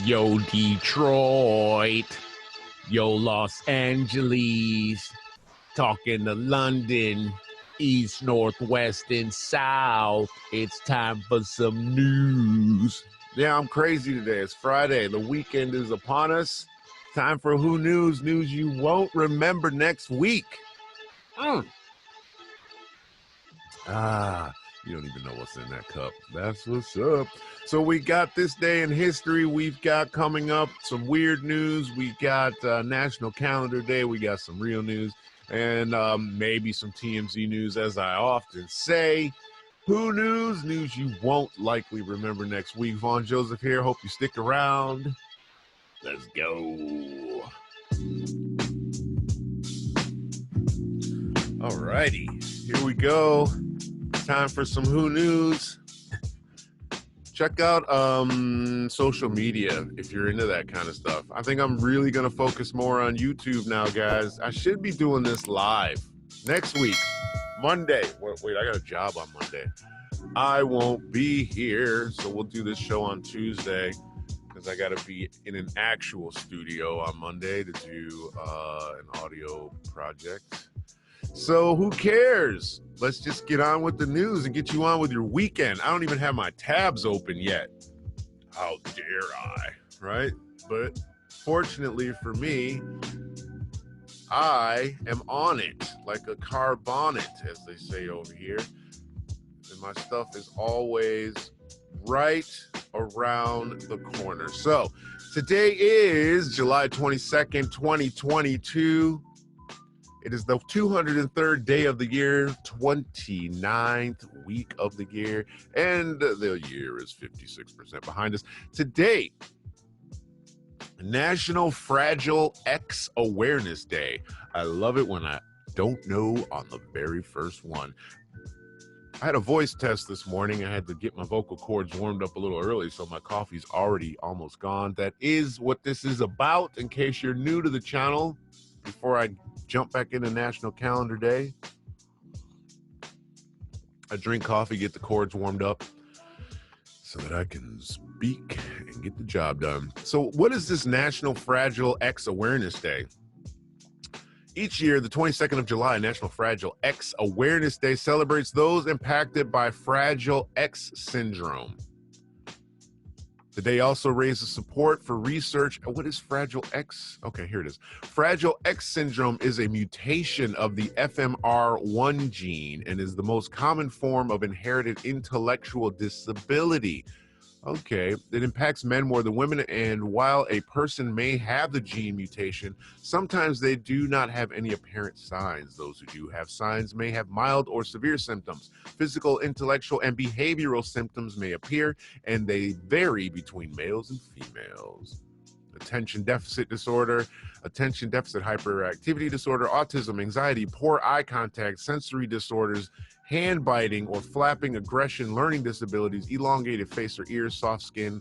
Yo, Detroit. Yo, Los Angeles. Talking to London. East, Northwest, and South. It's time for some news. Yeah, I'm crazy today. It's Friday. The weekend is upon us. Time for Who News? News you won't remember next week. You don't even know what's in that cup. That's what's up. So we got this day in history. We've got coming up some weird news. We got National Calendar Day. We got some real news and maybe some TMZ news, as I often say. Who News? News you won't likely remember next week. Vaughn Joseph here. Hope you stick around. Let's go. All righty. Here we go. Time for some Who News. Check out social media if you're into that kind of stuff. I think I'm really going to focus more on YouTube now, guys. I should be doing this live next week, Monday. Wait, I got a job on Monday. I won't be here, so we'll do this show on Tuesday because I got to be in an actual studio on Monday to do an audio project. So who cares? Let's just get on with the news and get you on with your weekend. I don't even have my tabs open yet. How dare I, right? But fortunately for me, I am on it like a car bonnet, as they say over here. And my stuff is always right around the corner. So today is July 22nd, 2022. It is the 203rd day of the year, 29th week of the year, and the year is 56% behind us. Today, National Fragile X Awareness Day. I love it when I don't know on the very first one. I had a voice test this morning. I had to get my vocal cords warmed up a little early, so my coffee's already almost gone. That is what this is about, in case you're new to the channel. Before I jump back into National Calendar Day, I drink coffee, get the cords warmed up so that I can speak and get the job done. So what is this National Fragile X Awareness Day? Each year, the 22nd of July, National Fragile X Awareness Day celebrates those impacted by Fragile X syndrome. The day also raises support for research. What is Fragile X? Okay, here it is. Fragile X syndrome is a mutation of the FMR1 gene and is the most common form of inherited intellectual disability. Okay, it impacts men more than women, and while a person may have the gene mutation, sometimes they do not have any apparent signs. Those who do have signs may have mild or severe symptoms. Physical, intellectual, and behavioral symptoms may appear, and they vary between males and females. Attention deficit disorder, attention deficit hyperactivity disorder, autism, anxiety, poor eye contact, sensory disorders, hand biting or flapping, aggression, learning disabilities, elongated face or ears, soft skin,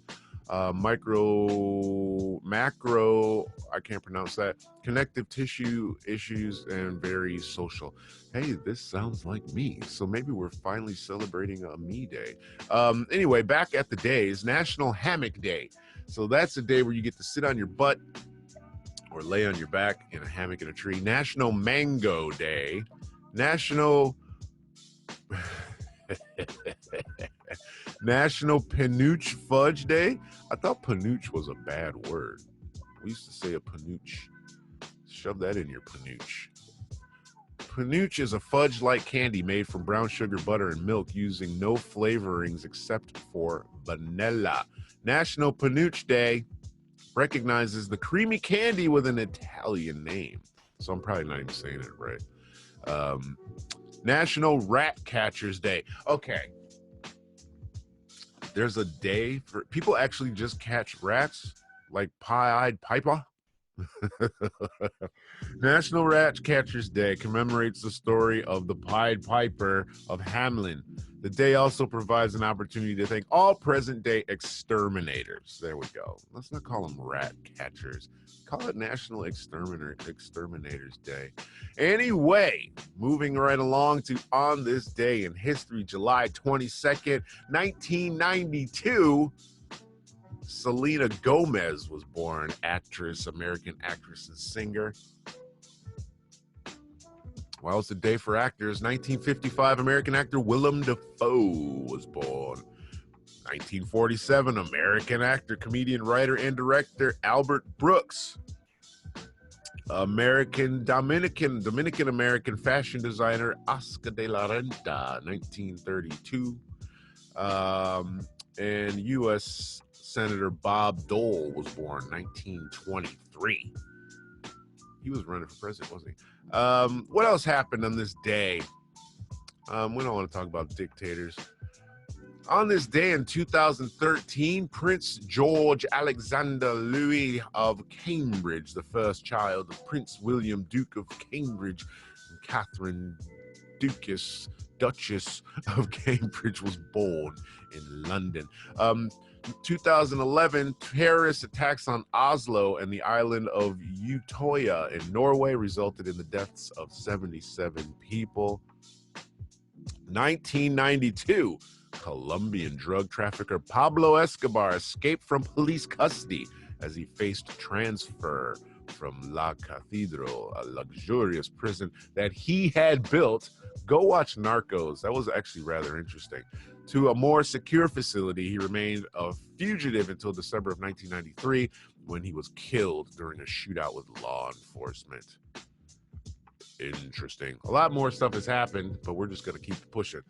macro, I can't pronounce that, connective tissue issues, and very social. Hey, this sounds like me. So maybe we're finally celebrating a me day. Anyway, back at the days, National Hammock Day. So that's a day where you get to sit on your butt or lay on your back in a hammock in a tree. National Mango Day. National Panuch Fudge Day. I thought panuch was a bad word. We used to say a panuch. Shove that in your panuch. Panuch is a fudge-like candy made from brown sugar, butter, and milk using no flavorings except for vanilla. National Panuch Day recognizes the creamy candy with an Italian name. So I'm probably not even saying it right. National Rat Catchers Day. Okay. There's a day for people actually just catch rats, like Pie-Eyed Piper. National Rat Catchers Day commemorates the story of the Pied Piper of Hamelin. The day also provides an opportunity to thank all present-day exterminators. There we go. Let's not call them rat catchers. Call it National Exterminators Day. Anyway, moving right along to on this day in history, July 22nd, 1992, Selena Gomez was born, actress, American actress and singer. Well, it's a day for actors. 1955, American actor Willem Dafoe was born. 1947, American actor, comedian, writer, and director Albert Brooks. Dominican American fashion designer Oscar de la Renta, 1932. And U.S. Senator Bob Dole was born, 1923. He was running for president, wasn't he? What else happened on this day? We don't want to talk about dictators. On this day in 2013, Prince George Alexander Louis of Cambridge, the first child of Prince William, Duke of Cambridge, and Catherine, Duchess of Cambridge, was born in London. 2011, terrorist attacks on Oslo and the island of Utøya in Norway resulted in the deaths of 77 people. 1992, Colombian drug trafficker Pablo Escobar escaped from police custody as he faced transfer from La Cathedral, a luxurious prison that he had built. Go watch Narcos. That was actually rather interesting. To a more secure facility, he remained a fugitive until December of 1993 when he was killed during a shootout with law enforcement. Interesting. A lot more stuff has happened, but we're just going to keep pushing.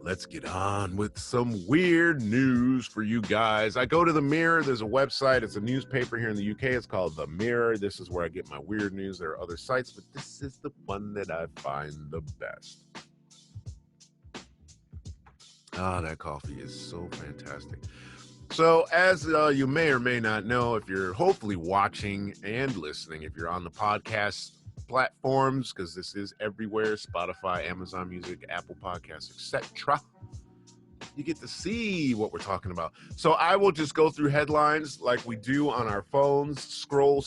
Let's get on with some weird news for you guys. I go to The Mirror. There's a website. It's a newspaper here in the UK. It's called The Mirror. This is where I get my weird news. There are other sites, but this is the one that I find the best. Ah, that coffee is so fantastic. So as you may or may not know, if you're hopefully watching and listening, if you're on the podcast platforms, because this is everywhere, Spotify, Amazon Music, Apple Podcasts, etc., you get to see what we're talking about. So I will just go through headlines like we do on our phones, scroll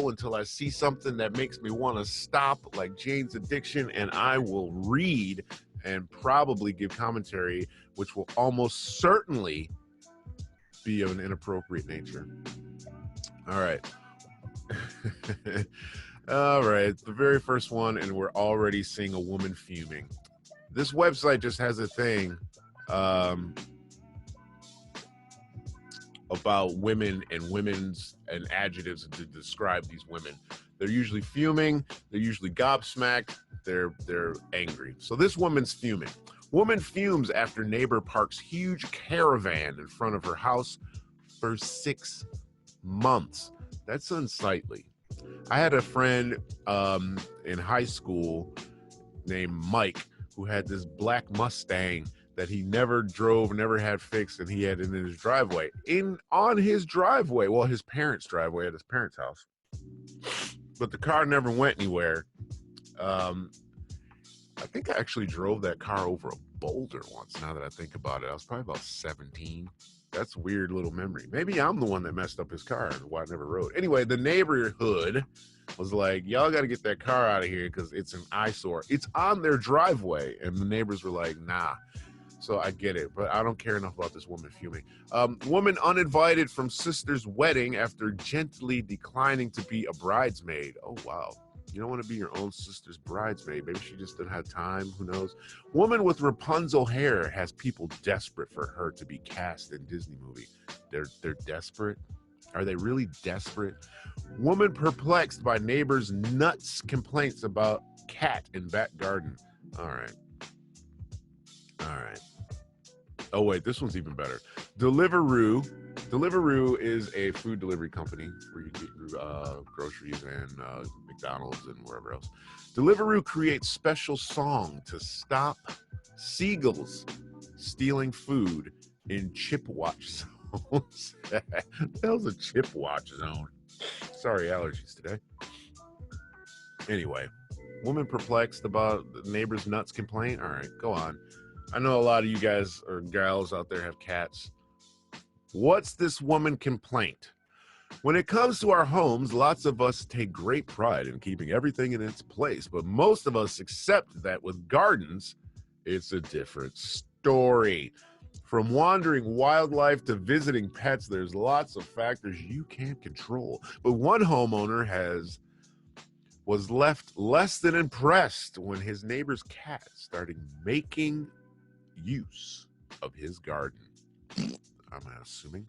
until I see something that makes me want to stop, like Jane's Addiction, and I will read and probably give commentary, which will almost certainly be of an inappropriate nature. All right. All right, the very first one, and we're already seeing a woman fuming. This website just has a thing about women and women's and adjectives to describe these women. They're usually fuming, they're usually gobsmacked, they're angry. So this woman's fuming. Woman fumes after neighbor parks huge caravan in front of her house for 6 months. That's unsightly. I had a friend in high school named Mike who had this black Mustang that he never drove, never had fixed, and he had it in his driveway. On his driveway, well, his parents' driveway at his parents' house. But the car never went anywhere. I think I actually drove that car over a boulder once, now that I think about it. I was probably about 17. That's a weird little memory. Maybe I'm the one that messed up his car and why I never rode. Anyway, the neighborhood was like, y'all got to get that car out of here because it's an eyesore. It's on their driveway. And the neighbors were like, nah. So I get it, but I don't care enough about this woman fuming. Woman uninvited from sister's wedding after gently declining to be a bridesmaid. Oh, wow. You don't want to be your own sister's bridesmaid. Maybe she just didn't have time. Who knows? Woman with Rapunzel hair has people desperate for her to be cast in Disney movie. They're desperate. Are they really desperate? Woman perplexed by neighbor's nuts complaints about cat in back garden. All right. Oh, wait, this one's even better. Deliveroo is a food delivery company where you get groceries and McDonald's and wherever else. Deliveroo creates special song to stop seagulls stealing food in Chipwatch zones. What the hell's a Chipwatch zone? Sorry, allergies today. Anyway, woman perplexed about the neighbor's nuts complaint. All right, go on. I know a lot of you guys or gals out there have cats. What's this woman complaint? When it comes to our homes, lots of us take great pride in keeping everything in its place, but most of us accept that with gardens, it's a different story. From wandering wildlife to visiting pets, there's lots of factors you can't control. But one homeowner was left less than impressed when his neighbor's cat started making use of his garden. I'm assuming.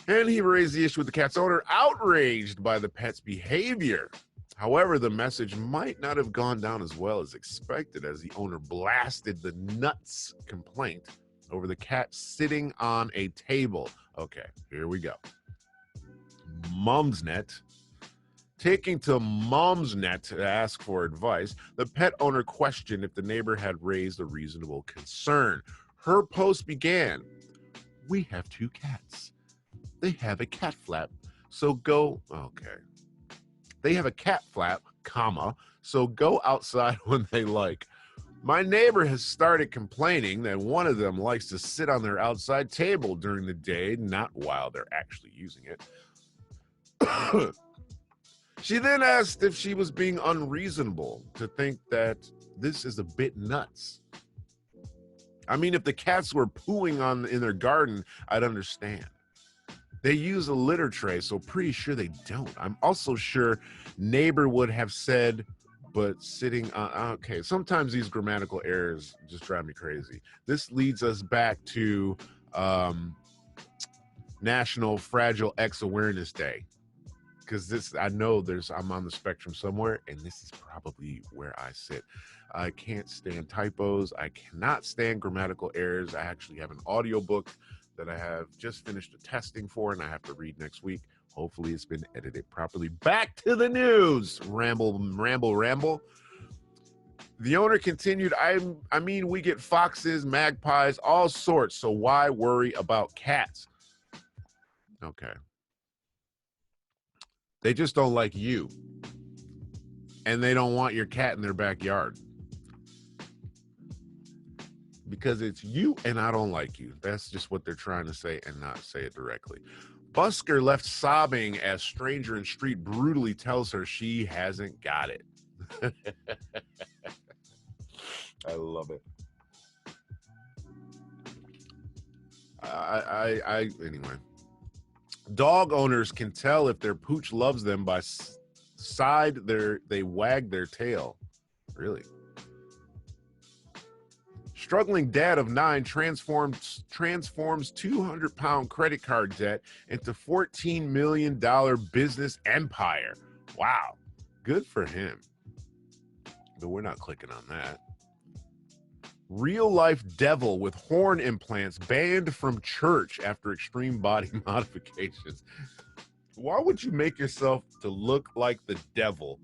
And he raised the issue with the cat's owner, outraged by the pet's behavior. However, the message might not have gone down as well as expected, as the owner blasted the nuts complaint over the cat sitting on a table. Okay, here we go. Mumsnet. Taking to Mumsnet to ask for advice, the pet owner questioned if the neighbor had raised a reasonable concern. Her post began, "We have 2 cats. They have a cat flap, so go," okay. "They have a cat flap, comma, so go outside when they like. My neighbor has started complaining that one of them likes to sit on their outside table during the day, not while they're actually using it." She then asked if she was being unreasonable to think that this is a bit nuts. I mean, if the cats were pooing in their garden, I'd understand. They use a litter tray, so pretty sure they don't. I'm also sure neighbor would have said, but sitting on, okay, sometimes these grammatical errors just drive me crazy. This leads us back to National Fragile X Awareness Day. Because I'm on the spectrum somewhere, and this is probably where I sit. I can't stand typos. I cannot stand grammatical errors. I actually have an audiobook that I have just finished the testing for, and I have to read next week. Hopefully it's been edited properly. Back to the news. Ramble. The owner continued, I mean, we get foxes, magpies, all sorts, so why worry about cats? Okay. They just don't like you. And they don't want your cat in their backyard. Because it's you and I don't like you. That's just what they're trying to say and not say it directly. Busker left sobbing as stranger in street brutally tells her she hasn't got it. I love it. Anyway. Dog owners can tell if their pooch loves them by they wag their tail. Really? Struggling dad of 9 transforms 200-pound credit card debt into $14 million business empire. Wow. Good for him. But we're not clicking on that. Real-life devil with horn implants banned from church after extreme body modifications. Why would you make yourself to look like the devil?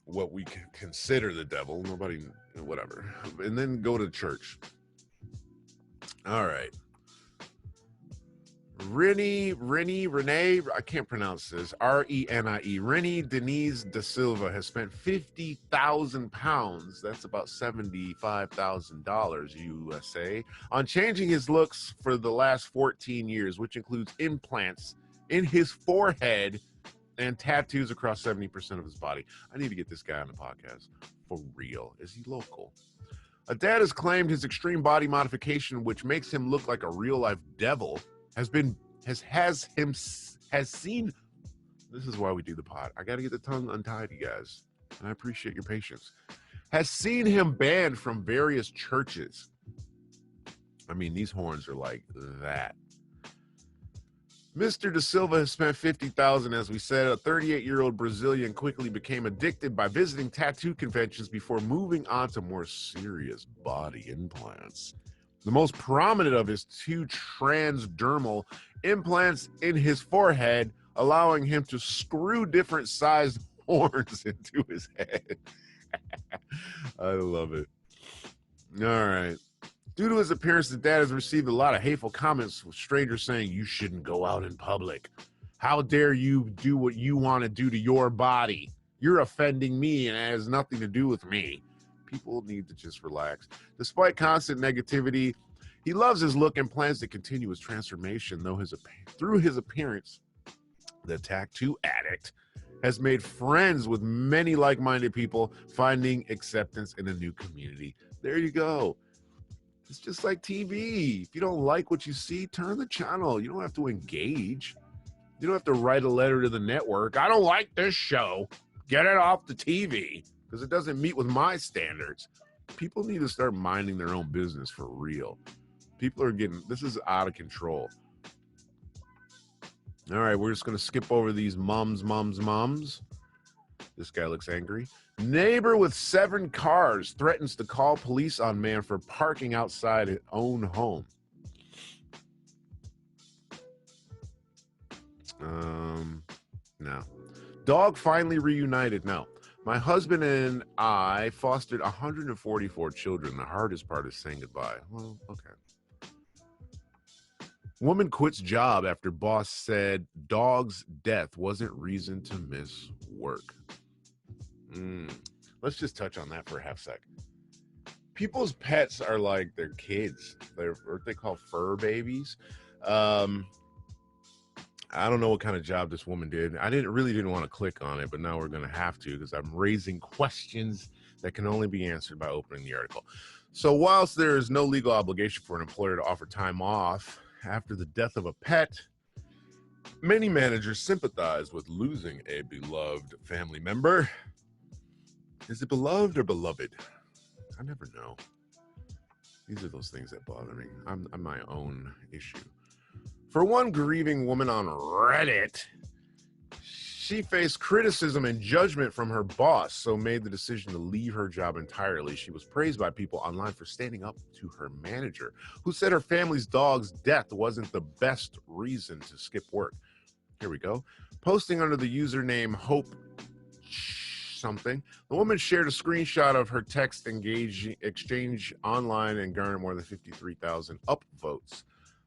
What we consider the devil. Nobody, whatever. And then go to church. All right. Renee, I can't pronounce this. Renie. Rennie Denise Da Silva has spent 50,000 pounds, that's about $75,000 USA, on changing his looks for the last 14 years, which includes implants in his forehead and tattoos across 70% of his body. I need to get this guy on the podcast. For real. Is he local? A dad has claimed his extreme body modification, which makes him look like a real-life devil, has seen. This is why we do the pod. I got to get the tongue untied, you guys, and I appreciate your patience. Has seen him banned from various churches. I mean, these horns are like that. Mr. Da Silva has spent $50,000, as we said. A 38-year-old Brazilian quickly became addicted by visiting tattoo conventions before moving on to more serious body implants. The most prominent of his 2 transdermal implants in his forehead, allowing him to screw different sized horns into his head. I love it. All right. Due to his appearance, the dad has received a lot of hateful comments with strangers saying, "You shouldn't go out in public. How dare you do what you want to do to your body? You're offending me and it has nothing to do with me." People need to just relax. Despite constant negativity, he loves his look and plans to continue his transformation, though through his appearance, the tattoo addict has made friends with many like-minded people, finding acceptance in a new community There you go. It's just like TV. If you don't like what you see, turn the channel. You don't have to engage. You don't have to write a letter to the network. I don't like this show. Get it off the TV because it doesn't meet with my standards. People need to start minding their own business for real. People are getting, this is out of control. All right, we're just going to skip over these moms. This guy looks angry. Neighbor with 7 cars threatens to call police on man for parking outside his own home. No. Dog finally reunited. No. My husband and I fostered 144 children. The hardest part is saying goodbye. Well, okay. Woman quits job after boss said dog's death wasn't reason to miss work. Let's just touch on that for a half sec. People's pets are like their kids. They're what they call fur babies. I don't know what kind of job this woman did. I really didn't want to click on it, but now we're going to have to because I'm raising questions that can only be answered by opening the article. So whilst there is no legal obligation for an employer to offer time off after the death of a pet, many managers sympathize with losing a beloved family member. Is it beloved or beloved? I never know. These are those things that bother me. I'm my own issue. For one grieving woman on Reddit, she faced criticism and judgment from her boss, so made the decision to leave her job entirely. She was praised by people online for standing up to her manager, who said her family's dog's death wasn't the best reason to skip work. Here we go. Posting under the username Hope something, the woman shared a screenshot of her text exchange online and garnered more than 53,000 upvotes.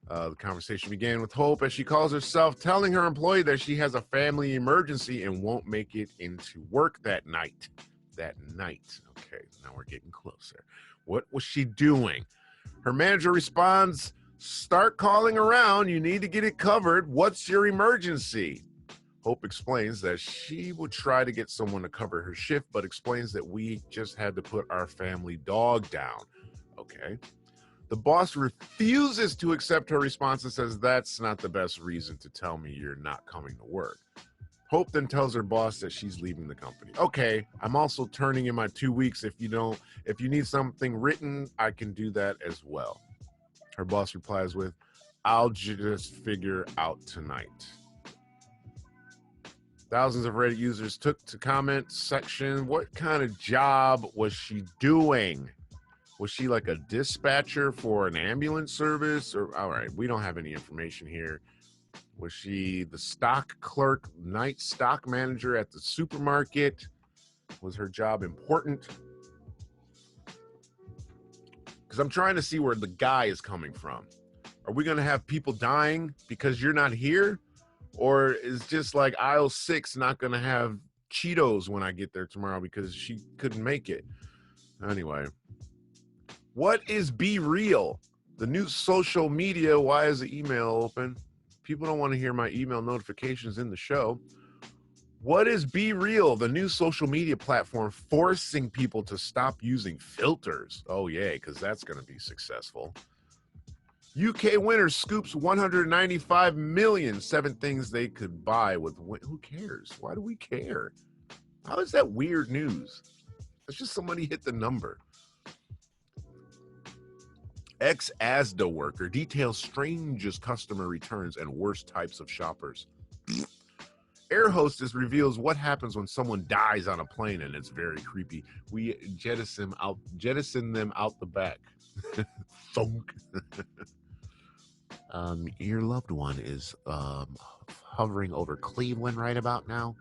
The conversation began with Hope, as she calls herself, telling her employee that she has a family emergency and won't make it into work that night. Okay, now we're getting closer. What was she doing? Her manager responds, "Start calling around. You need to get it covered. What's your emergency?" Hope explains that she would try to get someone to cover her shift, but explains that we just had to put our family dog down. Okay. The boss refuses to accept her response and says that's not the best reason to tell me you're not coming to work. Hope then tells her boss that she's leaving the company. Okay, I'm also turning in my 2 weeks. If you need something written, I can do that as well. Her boss replies with, "I'll just figure out tonight." Thousands of Reddit users took to comment section. What kind of job was she doing? Was she like a dispatcher for an ambulance service? Or all right, we don't have any information here. Was she the stock clerk, night stock manager at the supermarket? Was her job important? Because I'm trying to see where the guy is coming from. Are we going to have people dying because you're not here? Or is just like aisle 6 not going to have Cheetos when I get there tomorrow because she couldn't make it? Anyway. What is Be Real? The new social media. Why is the email open? People don't want to hear my email notifications in the show. What is Be Real? The new social media platform forcing people to stop using filters. Oh, yay, because that's going to be successful. UK winner scoops 195 million. 7 things they could buy with. Who cares? Why do we care? How is that weird news? It's just somebody hit the number. Ex-ASDA worker details strangest customer returns and worst types of shoppers. Air hostess reveals what happens when someone dies on a plane, and it's very creepy. We jettison them out the back. Thunk. Your loved one is hovering over Cleveland right about now.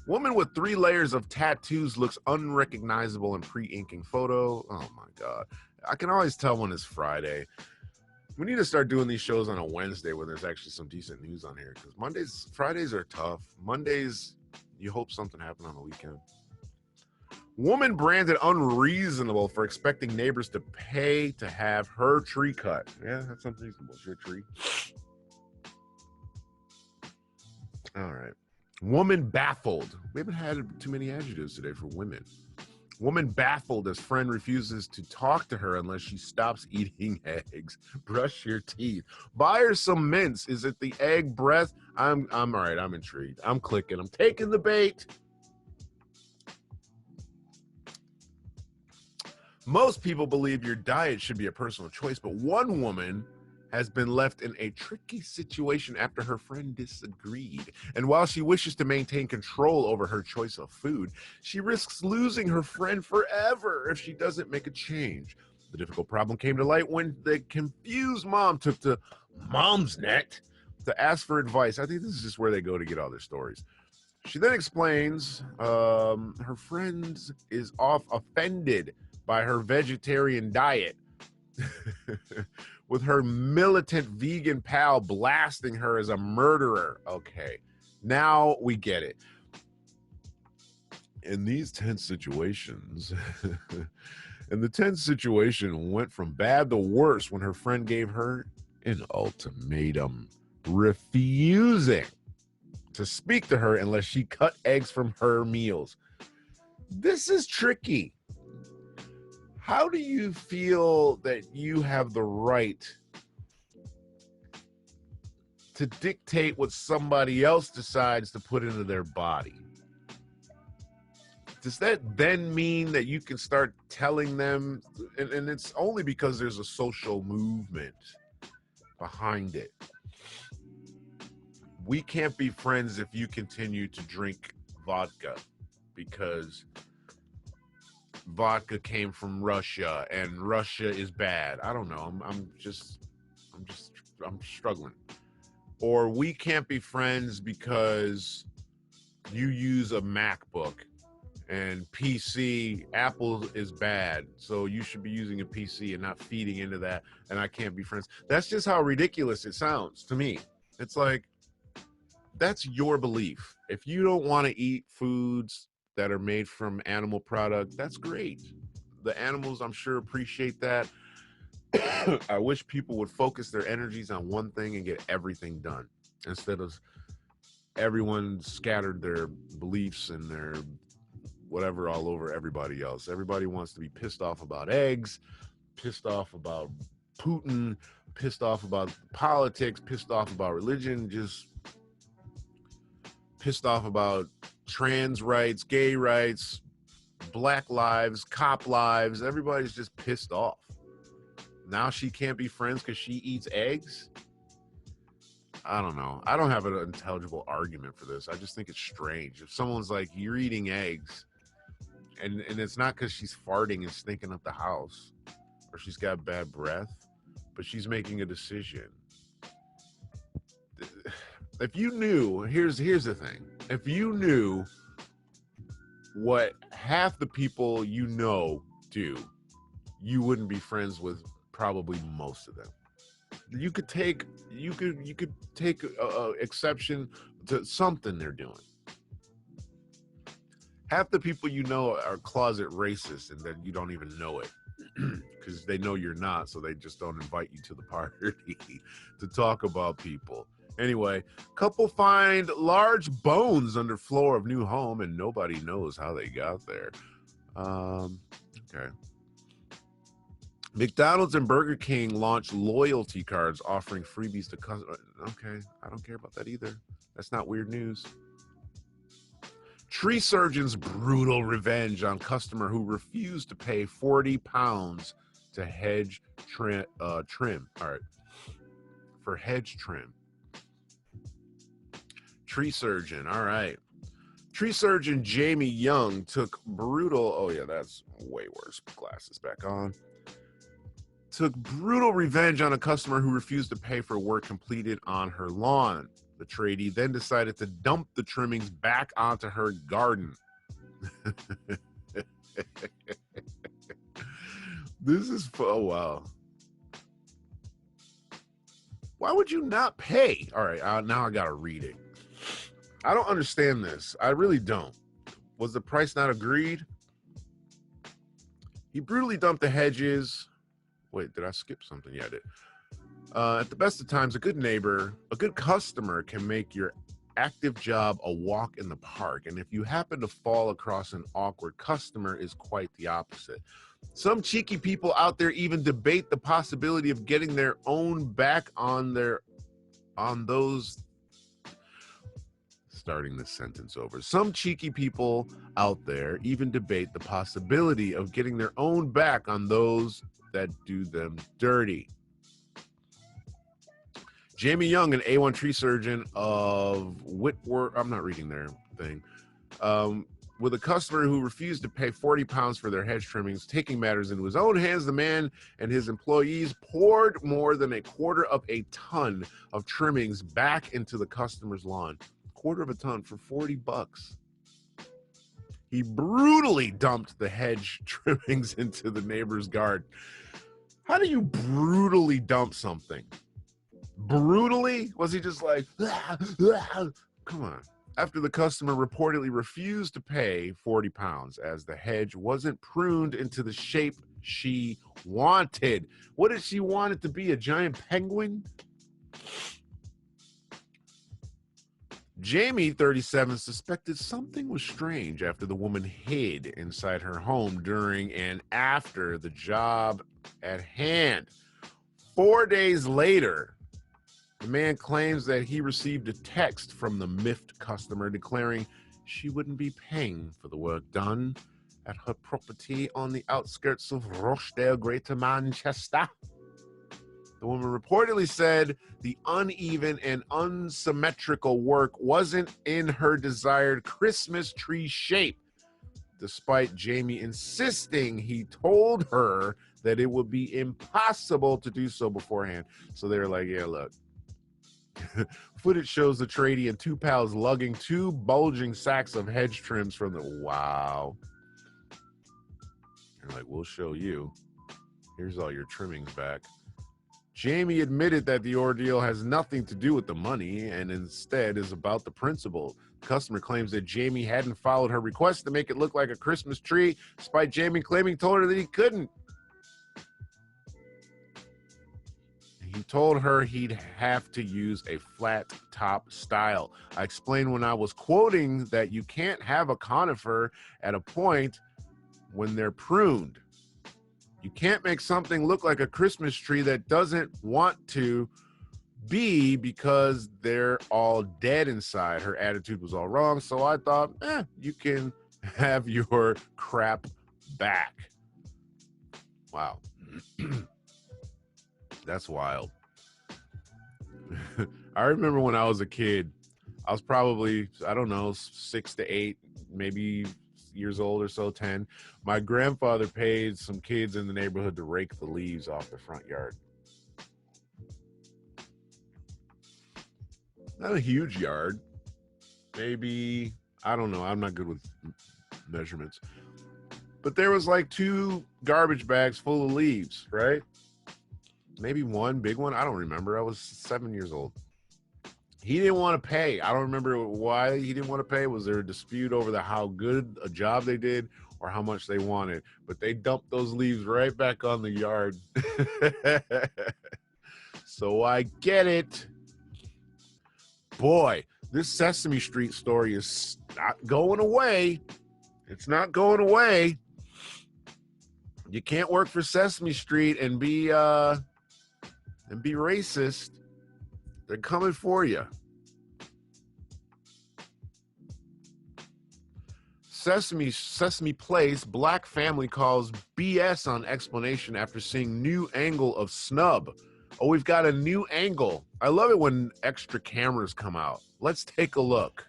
Woman with 3 layers of tattoos looks unrecognizable in pre-inking photo. Oh my God. I can always tell when it's Friday. We need to start doing these shows on a Wednesday where there's actually some decent news on here, because Fridays are tough. Mondays, you hope something happened on the weekend. Woman branded unreasonable for expecting neighbors to pay to have her tree cut. Yeah, that's unreasonable. It's your tree. All right. Woman baffled. We haven't had too many adjectives today for women. Woman baffled as friend refuses to talk to her unless she stops eating eggs. Brush your teeth. Buy her some mints. Is it the egg breath? I'm all right. I'm intrigued. I'm clicking. I'm taking the bait. Most people believe your diet should be a personal choice, but one woman has been left in a tricky situation after her friend disagreed. And while she wishes to maintain control over her choice of food, she risks losing her friend forever if she doesn't make a change. The difficult problem came to light when the confused mom took to Mom's Net to ask for advice. I think this is just where they go to get all their stories. She then explains her friend is offended by her vegetarian diet. With her militant vegan pal blasting her as a murderer. Okay, now we get it. In these tense situations, and the tense situation went from bad to worse when her friend gave her an ultimatum, refusing to speak to her unless she cut eggs from her meals. This is tricky. How do you feel that you have the right to dictate what somebody else decides to put into their body? Does that then mean that you can start telling them, and it's only because there's a social movement behind it. We can't be friends if you continue to drink vodka because vodka came from Russia and Russia is bad. I don't know. I'm struggling. Or we can't be friends because you use a MacBook and Apple is bad. So you should be using a PC and not feeding into that. And I can't be friends. That's just how ridiculous it sounds to me. It's like, that's your belief. If you don't want to eat foods that are made from animal product, that's great. The animals, I'm sure, appreciate that. I wish people would focus their energies on one thing and get everything done instead of everyone scattered their beliefs and their whatever all over everybody else. Everybody wants to be pissed off about eggs, pissed off about Putin, pissed off about politics, pissed off about religion, just pissed off about trans rights, gay rights, black lives, cop lives. Everybody's just pissed off. Now she can't be friends because she eats eggs? I don't know. I don't have an intelligible argument for this. I just think it's strange. If someone's like, you're eating eggs, and it's not because she's farting and stinking up the house, or she's got bad breath, but she's making a decision. If you knew, here's the thing. If you knew what half the people you know do, you wouldn't be friends with probably most of them. You could take exception to something they're doing. Half the people you know are closet racist and then you don't even know it because they know you're not, so they just don't invite you to the party to talk about people. Anyway, couple find large bones under floor of new home and nobody knows how they got there. Okay. McDonald's and Burger King launched loyalty cards offering freebies to customers. Okay, I don't care about that either. That's not weird news. Tree surgeon's brutal revenge on customer who refused to pay 40 pounds to hedge trim. All right, for hedge trim. Tree surgeon, all right. Tree surgeon Jamie Young took brutal, oh yeah, that's way worse. Glasses back on. Took brutal revenge on a customer who refused to pay for work completed on her lawn. The tradie then decided to dump the trimmings back onto her garden. This is, oh wow. Why would you not pay? All right, now I gotta read it. I don't understand this. I really don't. Was the price not agreed? He brutally dumped the hedges. Wait, did I skip something? Yeah, I did. At the best of times, a good neighbor, a good customer can make your active job a walk in the park, and if you happen to fall across an awkward customer, is quite the opposite. Some cheeky people out there even debate the possibility of getting their own back on those. Starting this sentence over. Some cheeky people out there even debate the possibility of getting their own back on those that do them dirty. Jamie Young, an A1 tree surgeon of Whitworth, I'm not reading their thing, with a customer who refused to pay 40 pounds for their hedge trimmings, taking matters into his own hands, the man and his employees poured more than a quarter of a ton of trimmings back into the customer's lawn. Quarter of a ton for 40 bucks. He brutally dumped the hedge trimmings into the neighbor's garden. How do you brutally dump something? Brutally? Was he just like, come on. After the customer reportedly refused to pay 40 pounds as the hedge wasn't pruned into the shape she wanted. What did she want it to be? A giant penguin? Jamie, 37, suspected something was strange after the woman hid inside her home during and after the job at hand. 4 days later, the man claims that he received a text from the miffed customer declaring she wouldn't be paying for the work done at her property on the outskirts of Rochdale, Greater Manchester. The woman reportedly said the uneven and unsymmetrical work wasn't in her desired Christmas tree shape, despite Jamie insisting he told her that it would be impossible to do so beforehand. So they were like, yeah, look. Footage shows the tradie and two pals lugging two bulging sacks of hedge trims from the... Wow. They're like, we'll show you. Here's all your trimmings back. Jamie admitted that the ordeal has nothing to do with the money and instead is about the principle. The customer claims that Jamie hadn't followed her request to make it look like a Christmas tree, despite Jamie claiming told her that he couldn't. He told her he'd have to use a flat top style. I explained when I was quoting that you can't have a conifer at a point when they're pruned. You can't make something look like a Christmas tree that doesn't want to be because they're all dead inside. Her attitude was all wrong, so I thought, you can have your crap back. Wow. That's wild. I remember when I was a kid, I was probably, 6 to 8, maybe years old or so, 10. My grandfather paid some kids in the neighborhood to rake the leaves off the front yard. Not a huge yard. Maybe, I don't know. I'm not good with measurements. But there was like 2 garbage bags full of leaves, right? Maybe one big one. I don't remember. I was 7 years old. He didn't want to pay. I don't remember why he didn't want to pay. Was there a dispute over how good a job they did or how much they wanted? But they dumped those leaves right back on the yard. So I get it. Boy, this Sesame Street story is not going away. It's not going away. You can't work for Sesame Street and be racist. They're coming for you. Sesame Place, black family calls BS on explanation after seeing new angle of snub. Oh, we've got a new angle. I love it when extra cameras come out. Let's take a look.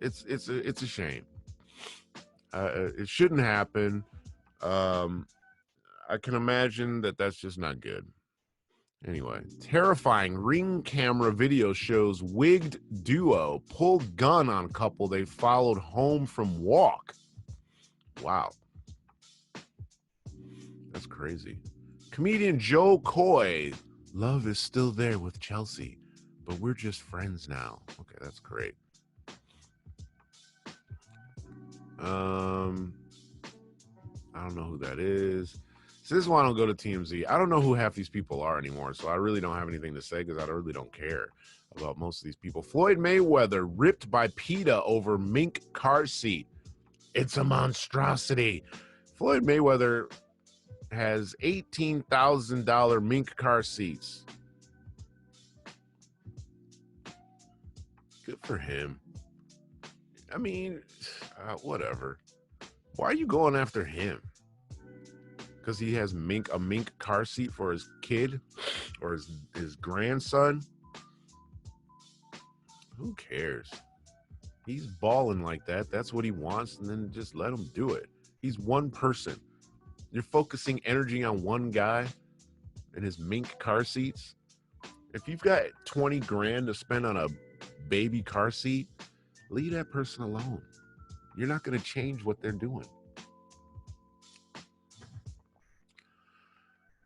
It's a shame. It shouldn't happen. I can imagine that's just not good. Anyway, terrifying Ring camera video shows wigged duo pull gun on couple they followed home from walk. Wow. That's crazy. Comedian Joe Coy, love is still there with Chelsea, but we're just friends now. Okay, that's great. I don't know who that is. So this is why I don't go to TMZ. I don't know who half these people are anymore, so I really don't have anything to say because I really don't care about most of these people. Floyd Mayweather ripped by Peta over mink car seat. It's a monstrosity. Floyd Mayweather has $18,000 mink car seats. Good for him. I mean, whatever. Why are you going after him? Because he has a mink car seat for his kid or his grandson? Who cares? He's balling like that. That's what he wants, and then just let him do it. He's one person. You're focusing energy on one guy and his mink car seats. If you've got 20 grand to spend on a baby car seat, leave that person alone. You're not going to change what they're doing.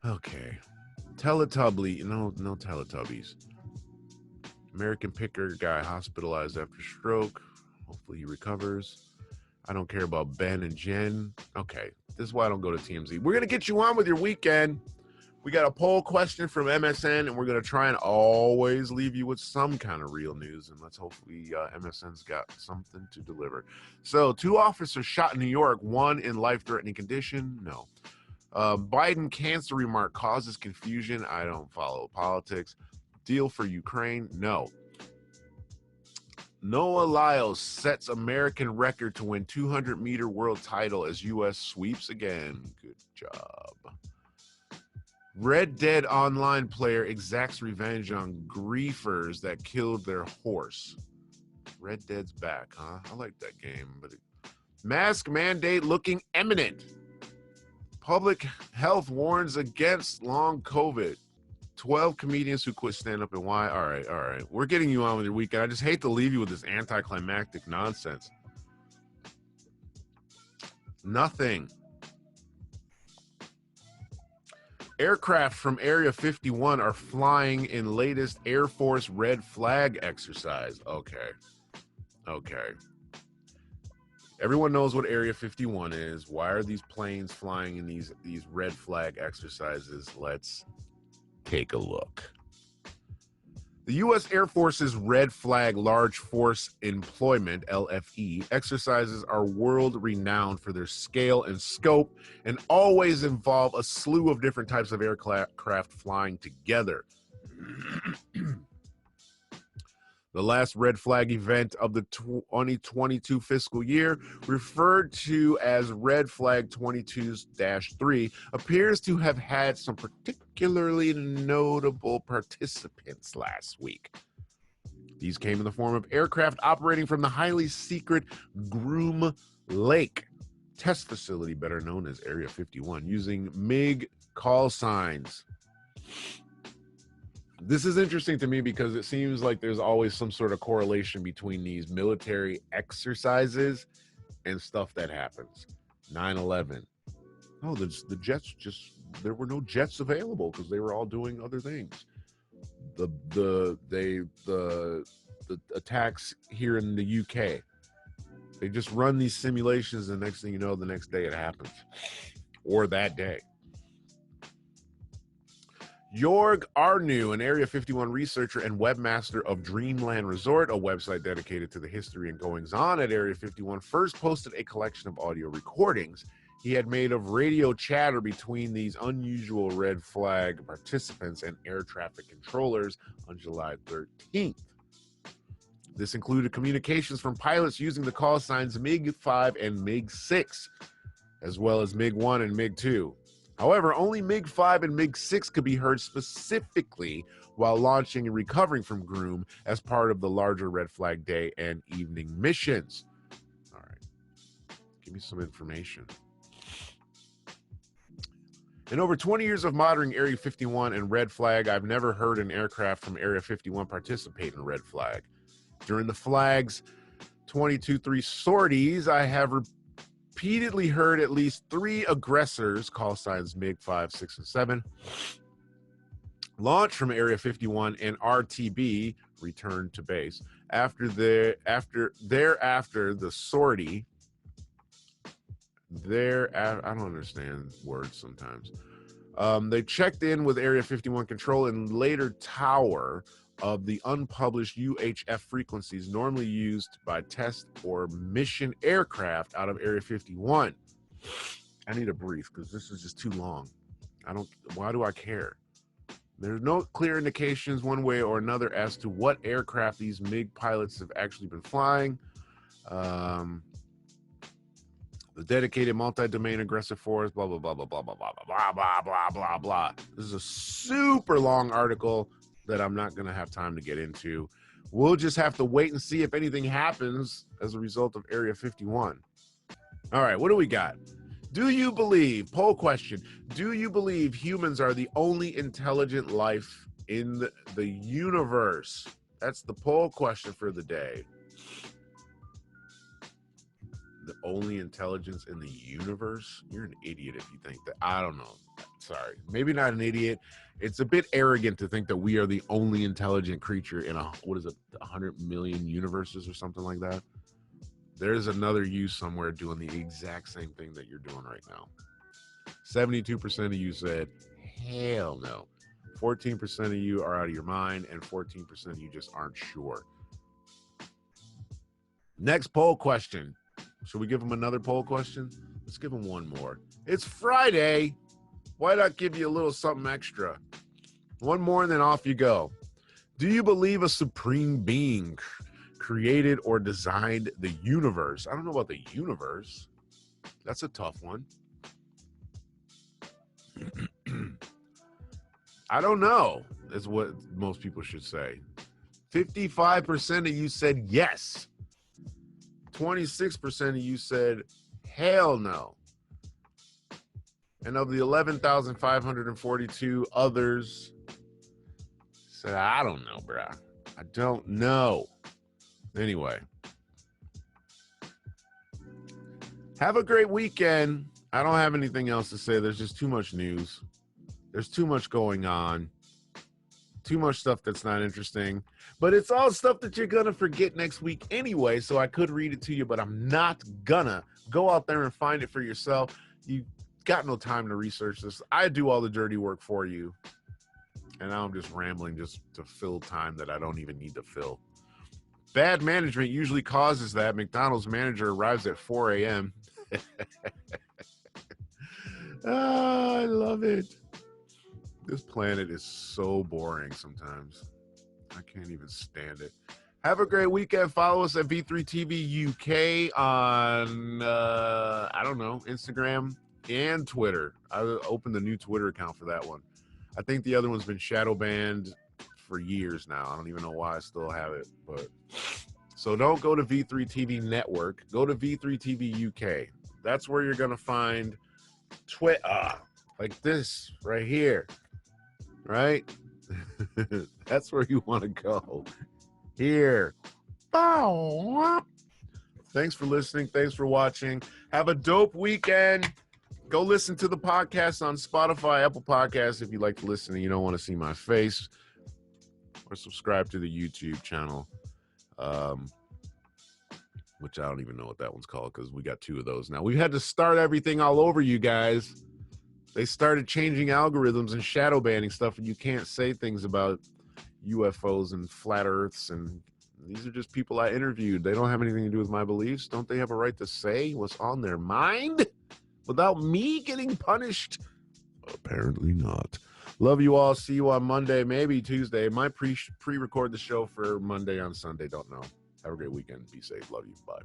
Okay. Teletubby, no Teletubbies. American Picker guy hospitalized after stroke. Hopefully he recovers. I don't care about Ben and Jen. Okay, this is why I don't go to TMZ. We're going to get you on with your weekend. We got a poll question from MSN, and we're going to try and always leave you with some kind of real news, and let's hopefully MSN's got something to deliver. So, 2 officers shot in New York, 1 in life-threatening condition. No. Biden cancer remark causes confusion. I don't follow politics. Deal for Ukraine. No. Noah Lyles sets American record to win 200-meter world title as U.S. sweeps again. Good job. Red Dead Online player exacts revenge on griefers that killed their horse. Red Dead's back, huh? I like that game. But mask mandate looking imminent. Public health warns against long COVID. 12 comedians who quit stand-up and why. All right. We're getting you on with your weekend. I just hate to leave you with this anticlimactic nonsense. Nothing. Aircraft from Area 51 are flying in latest Air Force red flag exercise. Okay. Everyone knows what Area 51 is. Why are these planes flying in these red flag exercises? Let's take a look. The U.S. Air Force's Red Flag Large Force Employment, LFE, exercises are world-renowned for their scale and scope and always involve a slew of different types of aircraft flying together. The last red flag event of the 2022 fiscal year, referred to as Red Flag 22-3, appears to have had some particularly notable participants last week. These came in the form of aircraft operating from the highly secret Groom Lake test facility, better known as Area 51, using MiG call signs. This is interesting to me because it seems like there's always some sort of correlation between these military exercises and stuff that happens. 9/11. Oh, the jets there were no jets available because they were all doing other things. The attacks here in the UK. They just run these simulations, and the next thing you know, the next day it happens. Or that day. Jorg Arnu, an Area 51 researcher and webmaster of Dreamland Resort, a website dedicated to the history and goings-on at Area 51, first posted a collection of audio recordings he had made of radio chatter between these unusual red flag participants and air traffic controllers on July 13th. This included communications from pilots using the call signs MiG-5 and MiG-6, as well as MiG-1 and MiG-2. However, only MiG-5 and MiG-6 could be heard specifically while launching and recovering from Groom as part of the larger Red Flag Day and evening missions. All right, give me some information. In over 20 years of monitoring Area 51 and Red Flag, I've never heard an aircraft from Area 51 participate in Red Flag. During the flag's 22-3 sorties, I have repeatedly heard at least 3 aggressors, call signs MiG-5, 6, and 7, launch from Area 51 and RTB, return to base. Thereafter, the sortie, I don't understand words sometimes. They checked in with Area 51 control and later tower of the unpublished UHF frequencies normally used by test or mission aircraft out of Area 51. I need to breathe because this is just too long. Why do I care? There's no clear indications one way or another as to what aircraft these MiG pilots have actually been flying. The dedicated multi-domain aggressive force, blah, blah, blah, blah, blah, blah, blah, blah, blah, blah, blah, blah. This is a super long article that I'm not going to have time to get into. We'll just have to wait and see if anything happens as a result of Area 51. All right, what do we got? Do you believe, poll question, do you believe humans are the only intelligent life in the universe? That's the poll question for the day. The only intelligence in the universe? You're an idiot if you think that. I don't know. Sorry. Maybe not an idiot. It's a bit arrogant to think that we are the only intelligent creature in 100 million universes or something like that. There's another you somewhere doing the exact same thing that you're doing right now. 72% of you said, hell no. 14% of you are out of your mind, and 14% of you just aren't sure. Next poll question. Should we give them another poll question? Let's give them one more. It's Friday. Why not give you a little something extra? One more and then off you go. Do you believe a supreme being created or designed the universe? I don't know about the universe. That's a tough one. I don't know, is what most people should say. 55% of you said yes. 26% of you said hell no. And of the 11,542 others said, I don't know, bruh. I don't know. Anyway. Have a great weekend. I don't have anything else to say. There's just too much news. There's too much going on. Too much stuff that's not interesting. But it's all stuff that you're going to forget next week anyway, so I could read it to you, but I'm not gonna. Go out there and find it for yourself. You got no time to research this. I do all the dirty work for you. And now I'm just rambling just to fill time that I don't even need to fill. Bad management usually causes that. McDonald's manager arrives at 4 a.m. I love it. This planet is so boring sometimes. I can't even stand it. Have a great weekend. Follow us at V3TV UK on, I don't know, Instagram and Twitter. I opened a new Twitter account for that one. I think the other one's been shadow banned for years now. I don't even know why I still have it. But so don't go to V3TV Network. Go to V3TV UK. That's where you're going to find Twitter, like this right here. Right? That's where you want to go. Here. Thanks for listening. Thanks for watching. Have a dope weekend. Go listen to the podcast on Spotify, Apple Podcasts if you like to listen and you don't want to see my face. Or subscribe to the YouTube channel, which I don't even know what that one's called because we got 2 of those now. We've had to start everything all over, you guys. They started changing algorithms and shadow banning stuff, and you can't say things about UFOs and flat earths. And these are just people I interviewed. They don't have anything to do with my beliefs. Don't they have a right to say what's on their mind without me getting punished? Apparently not. Love you all. See you on Monday, maybe Tuesday. Might pre-record the show for Monday on Sunday. Don't know. Have a great weekend. Be safe. Love you. Bye.